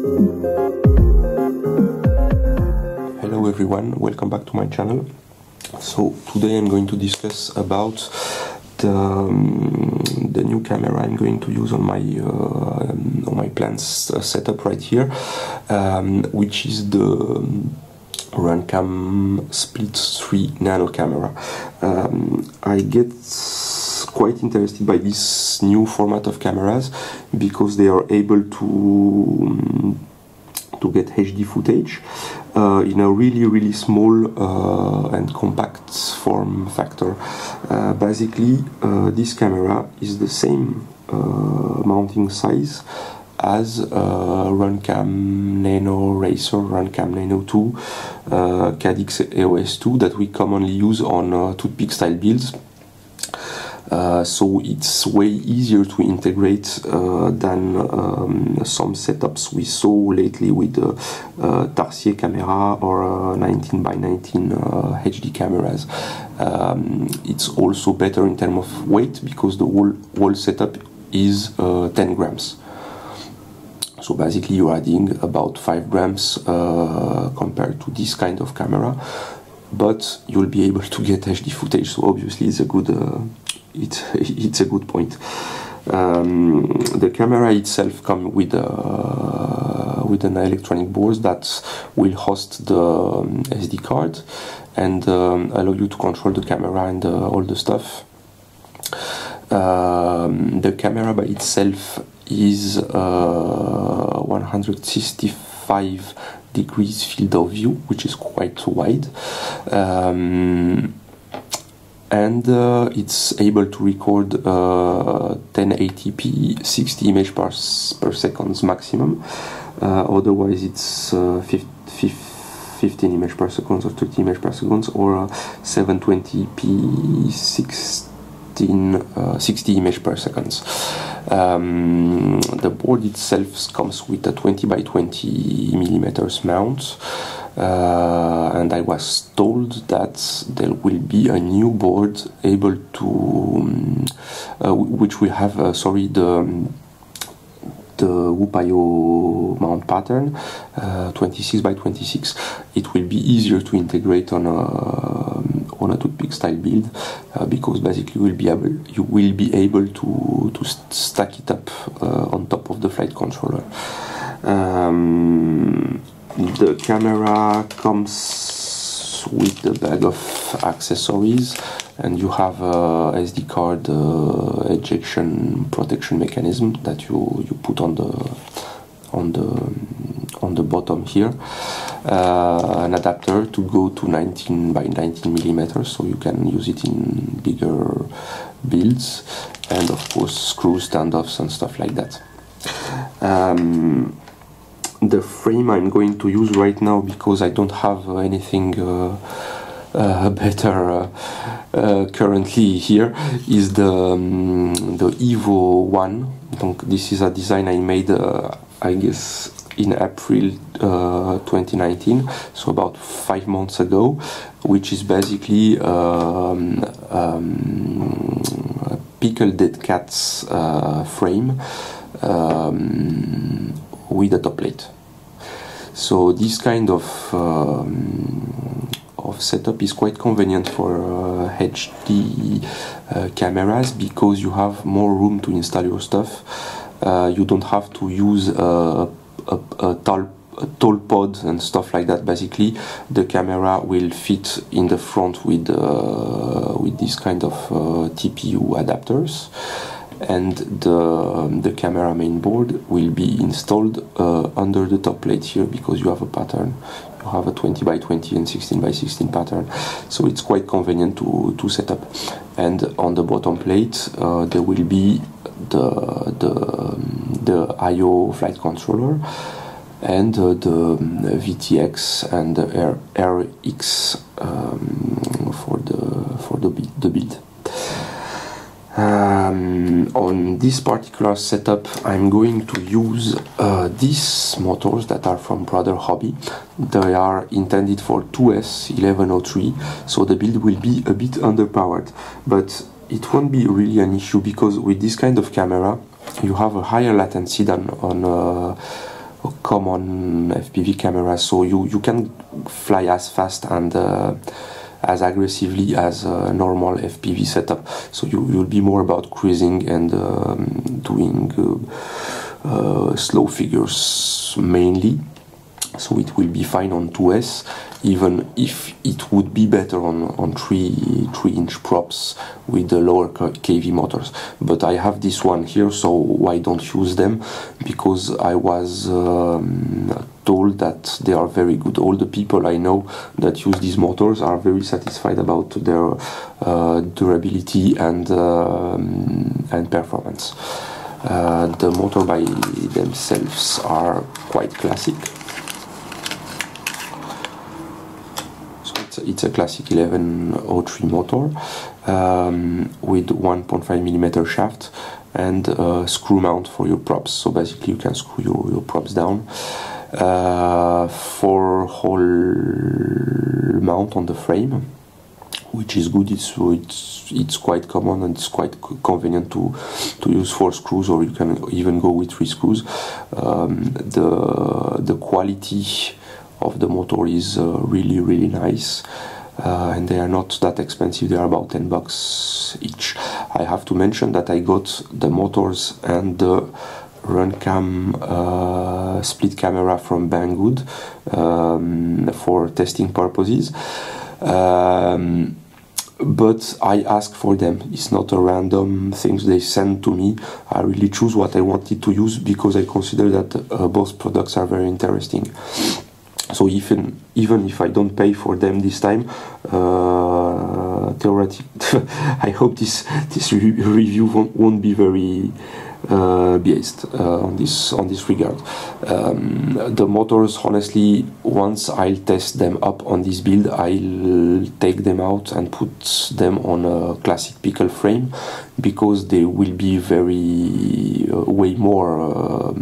Hello everyone, welcome back to my channel. So today I'm going to discuss about the new camera I'm going to use on my planned setup right here, which is the Runcam Split 3 Nano camera. I get quite interested by this new format of cameras because they are able to get HD footage in a really small and compact form factor. Basically, this camera is the same mounting size as Runcam Nano Racer, Runcam Nano 2, Caddx EOS 2 that we commonly use on toothpick style builds. So it's way easier to integrate than some setups we saw lately with Tarsier camera or 19x19 HD cameras. It's also better in terms of weight because the whole setup is 10 grams. So basically you're adding about 5 grams compared to this kind of camera, but you'll be able to get HD footage, so obviously it's a good it's a good point. The camera itself comes with an electronic board that will host the SD card and allow you to control the camera and all the stuff. The camera by itself is 165 degrees field of view, which is quite wide. And it's able to record 1080p 60 images per second maximum. Otherwise it's 15 images per second or 30 images per second, or 720p 60 images per second. The board itself comes with a 20x20 millimeters mount. And I was told that there will be a new board able to, which will have, the Wupayo mount pattern, 26x26. It will be easier to integrate on a toothpick style build because basically you will be able to stack it up on top of the flight controller. The camera comes with the bag of accessories, and you have a SD card ejection protection mechanism that you put on the bottom here. An adapter to go to 19x19 millimeters, so you can use it in bigger builds, and of course screw standoffs and stuff like that. The frame I'm going to use right now, because I don't have anything better currently here, is the Evo 1. Donc, this is a design I made, I guess, in April 2019, so about 5 months ago, which is basically a Pickle Dead Cat's frame with a top plate. So this kind of setup is quite convenient for HD cameras because you have more room to install your stuff. You don't have to use a tall pod and stuff like that. Basically, the camera will fit in the front with this kind of TPU adapters, and the camera main board will be installed under the top plate here because you have a pattern. You have a 20x20 and 16x16 pattern, so it's quite convenient to set up. And on the bottom plate there will be the IO flight controller and the VTX and the RX for the build. On this particular setup I'm going to use these motors that are from Brother Hobby. They are intended for 2S 1103, so the build will be a bit underpowered, but it won't be really an issue because with this kind of camera you have a higher latency than on common FPV cameras, so you can fly as fast and as aggressively as a normal FPV setup. So you'll be more about cruising and doing slow figures mainly. So it will be fine on 2S, even if it would be better on 3-inch props with the lower kV motors. But I have this one here, so why don't use them? Because I was told that they are very good. All the people I know that use these motors are very satisfied about their durability and performance. The motor by themselves are quite classic. It's a classic 1103 motor with 1.5mm shaft and a screw mount for your props. So basically you can screw your props down. 4-hole mount on the frame, which is good. It's quite common and it's quite convenient to use 4 screws, or you can even go with 3 screws. The quality of the motor is really nice, and they are not that expensive. They are about $10 each. I have to mention that I got the motors and the Runcam split camera from Banggood for testing purposes, but I asked for them. It's not a random things they send to me. I really choose what I wanted to use because I consider that both products are very interesting. So even if I don't pay for them this time, theoretically, I hope this review won't be very biased on this regard. The motors, honestly, once I'll test them up on this build, I'll take them out and put them on a classic pickle frame, because they will be way more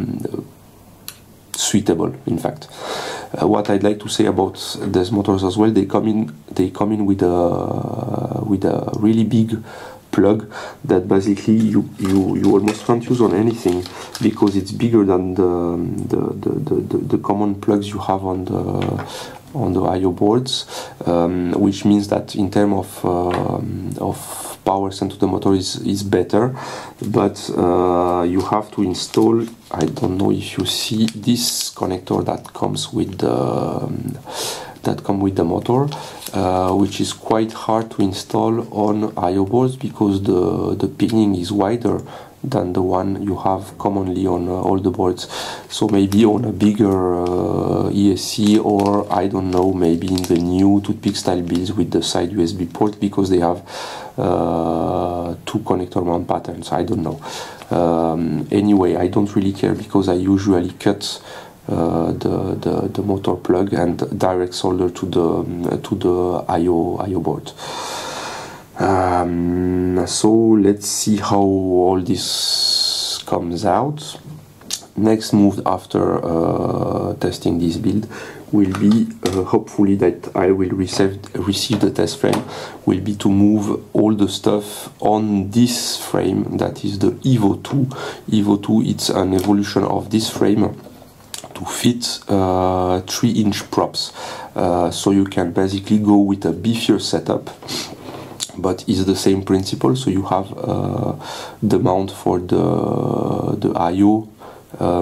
suitable, in fact. What I'd like to say about these motors as well, they come in with a really big plug that basically you almost can't use on anything, because it's bigger than the common plugs you have on the I/O boards, which means that in terms of power sent to the motor is better, but you have to install, I don't know if you see this connector that comes with the motor, which is quite hard to install on I/O boards because the pinning is wider than the one you have commonly on all the boards. So maybe on a bigger ESC, or I don't know, maybe in the new toothpick style builds with the side USB port, because they have 2 connector mount patterns. I don't know. Anyway, I don't really care, because I usually cut the motor plug and direct solder to the I/O board. So let's see how all this comes out. Next move after testing this build will be, hopefully that I will receive the test frame, will be to move all the stuff on this frame, that is the Evo 2. Evo 2, it's an evolution of this frame to fit 3-inch props. So you can basically go with a beefier setup, but it's the same principle. So you have the mount for the I/O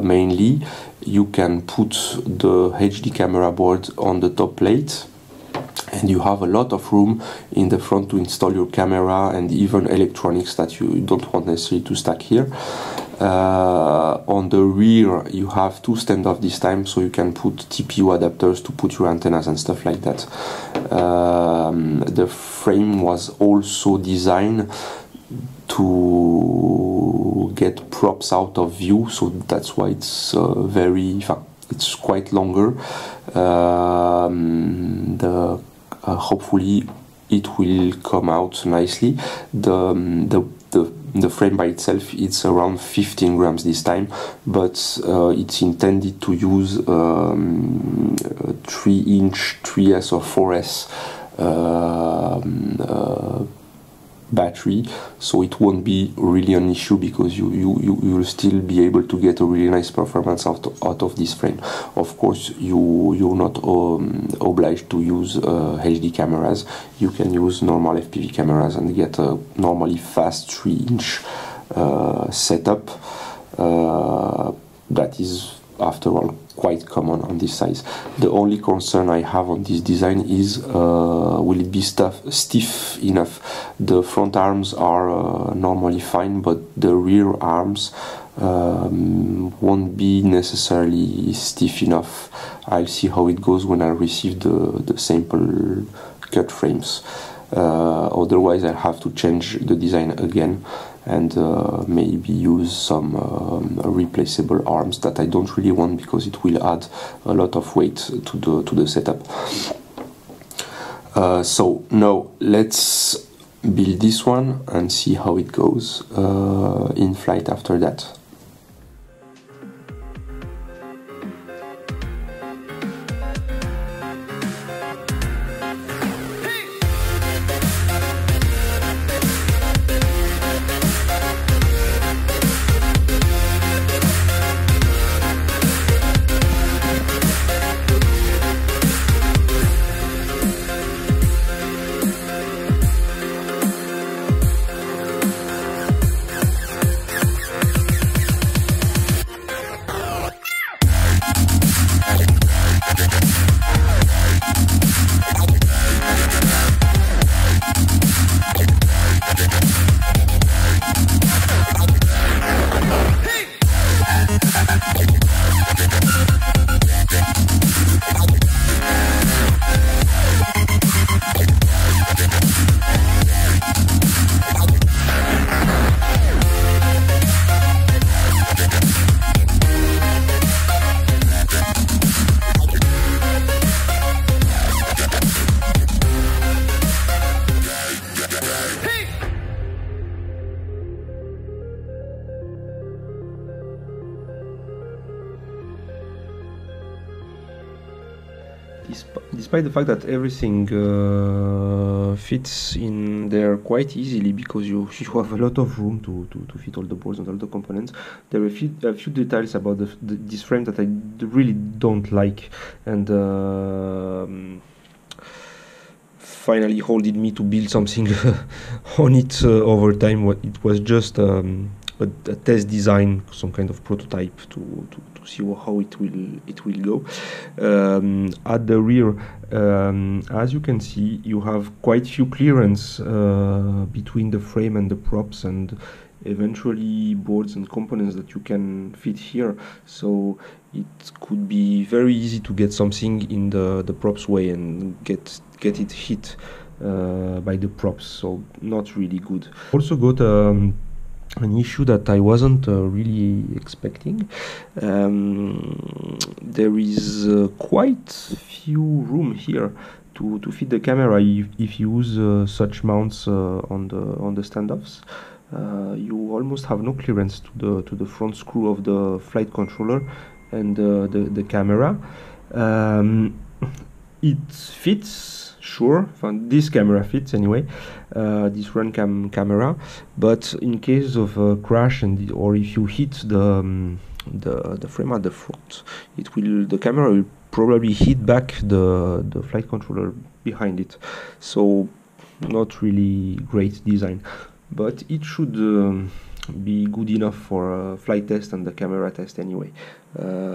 mainly. You can put the HD camera board on the top plate, and you have a lot of room in the front to install your camera and even electronics that you don't want necessarily to stack here. On the rear you have 2 standoff this time, so you can put TPU adapters to put your antennas and stuff like that. The frame was also designed to get props out of view, so that's why it's it's quite longer. Hopefully it will come out nicely. The frame by itself, it's around 15 grams this time, but it's intended to use 3-inch 3S or 4S battery, so it won't be really an issue because you'll still be able to get a really nice performance out of this frame. Of course, you're not obliged to use HD cameras. You can use normal FPV cameras and get a normally fast 3-inch setup that is, after all, quite common on this size. The only concern I have on this design is will it be stiff enough? The front arms are normally fine, but the rear arms won't be necessarily stiff enough. I'll see how it goes when I receive the sample cut frames. Otherwise I'll have to change the design again and maybe use some replaceable arms that I don't really want because it will add a lot of weight to the setup. So now let's build this one and see how it goes in flight after that. Despite the fact that everything fits in there quite easily because you have a lot of room to fit all the boards and all the components, there are a few details about this frame that I really don't like, and finally holded me to build something on it over time. It was just a test design, some kind of prototype to see how it will go. At the rear, as you can see, you have quite few clearance between the frame and the props, and eventually boards and components that you can fit here. So it could be very easy to get something in the props way and get it hit by the props. So not really good. Also got an issue that I wasn't really expecting. There is quite few room here to fit the camera if you use such mounts on the standoffs. You almost have no clearance to the front screw of the flight controller and the camera. It fits, sure. This camera fits anyway. This RunCam camera, but in case of a crash or if you hit the frame at the front, the camera will probably hit back the flight controller behind it. So not really great design, but it should be good enough for a flight test and the camera test anyway.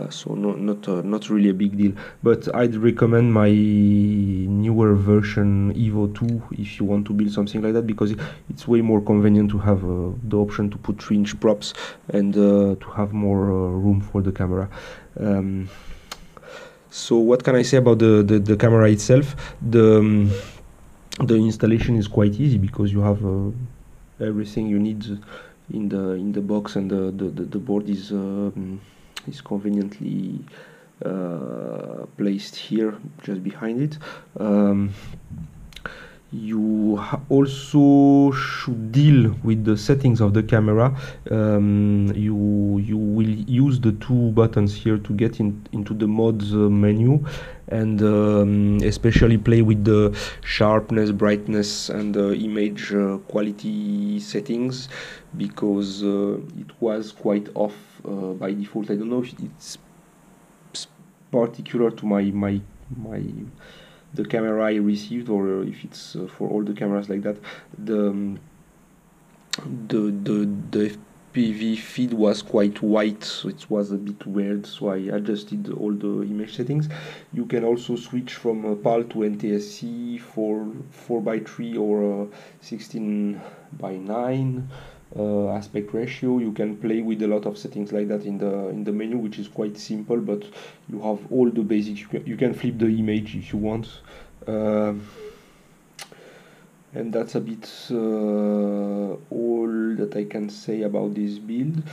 So not really a big deal, but I'd recommend my newer version Evo 2 if you want to build something like that, because it's way more convenient to have the option to put 3-inch props and to have more room for the camera. So what can I say about the camera itself? The installation is quite easy because you have everything you need in the box, and the board is conveniently placed here just behind it. you also should deal with the settings of the camera. You will use the two buttons here to get into the modes menu, and especially play with the sharpness, brightness, and image quality settings, because it was quite off by default. I don't know if it's particular to the camera I received, or if it's for all the cameras like that. The FPV feed was quite white, so it was a bit weird, so I adjusted all the image settings. You can also switch from PAL to NTSC, 4:3 or 16:9 aspect ratio. You can play with a lot of settings like that in the menu, which is quite simple, but you have all the basics. You can flip the image if you want, and that's a bit all that I can say about this build.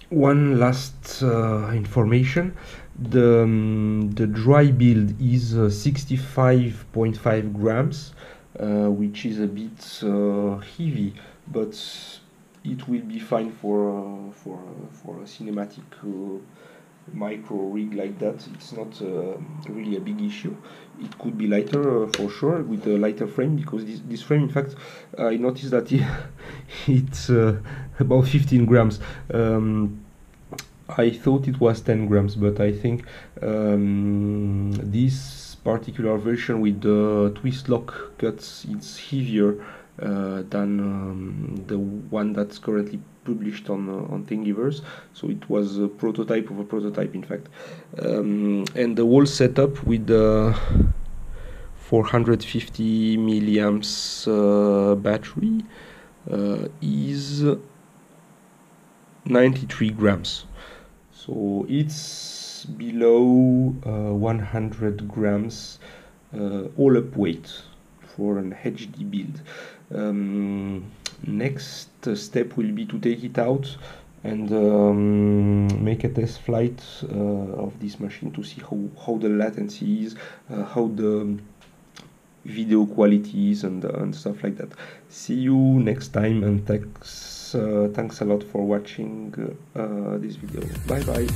One last information: the dry build is 65.5 grams, which is a bit heavy, but it will be fine for a cinematic micro rig like that. It's not really a big issue. It could be lighter for sure, with a lighter frame, because this frame, in fact, I noticed that it's about 15 grams. I thought it was 10 grams, but I think this particular version with the twist lock cuts, it's heavier than the one that's currently published on Thingiverse. So it was a prototype of a prototype, in fact. And the whole setup with the 450 milliamps battery is 93 grams. So it's below 100 grams all up weight for an HD build. Next step will be to take it out and make a test flight of this machine to see how the latency is, how the video quality is, and stuff like that. See you next time, and thanks a lot for watching this video. Bye bye.